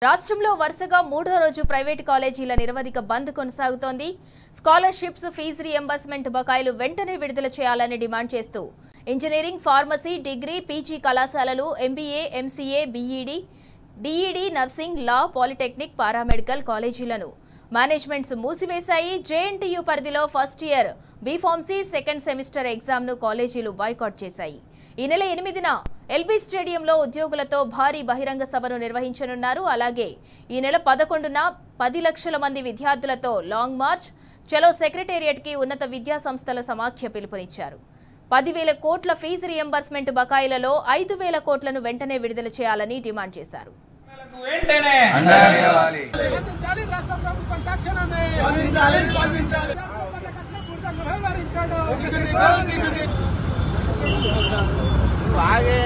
రాష్ట్రంలో వరుసగా మూడో రోజు ప్రైవేట్ కాలేజీల నిరవధిక బంద్ కొనసాగుతోంది. స్కాలర్షిప్స్, ఫీజు రీయింబర్స్మెంట్ బకాయిలు వెంటనే విడుదల చేయాలని డిమాండ్ చేస్తూ ఇంజనీరింగ్, ఫార్మసీ, డిగ్రీ, పీజీ కళాశాలలు, MBA, MCA, BEd, DEd, nursing, law, polytechnic, paramedical కాలేజీలను మేనేజ్మెంట్స్ మూసివేశాయి. జేఎన్టీయూ పరిధిలో first year B pharmacy second semester ఎగ్జామ్ను కాలేజీలు బాయ్కాట్ చేశాయి. ఈ నెల 8న ఎల్బీ స్టేడియంలో ఉద్యోగులతో భారీ బహిరంగ సభను నిర్వహించనున్నారు. అలాగే ఈ నెల 11న 10 లక్షల మంది విద్యార్థులతో లాంగ్ మార్చ్, చలో సెక్రటేరియట్కి ఉన్నత విద్యా సంస్థల సమాఖ్య పిలుపునిచ్చారు. 10,000 కోట్ల ఫీజు రీయింబర్స్మెంట్ బకాయిలలో 5,000 కోట్లను వెంటనే విడుదల చేయాలని డిమాండ్ చేశారు. आगे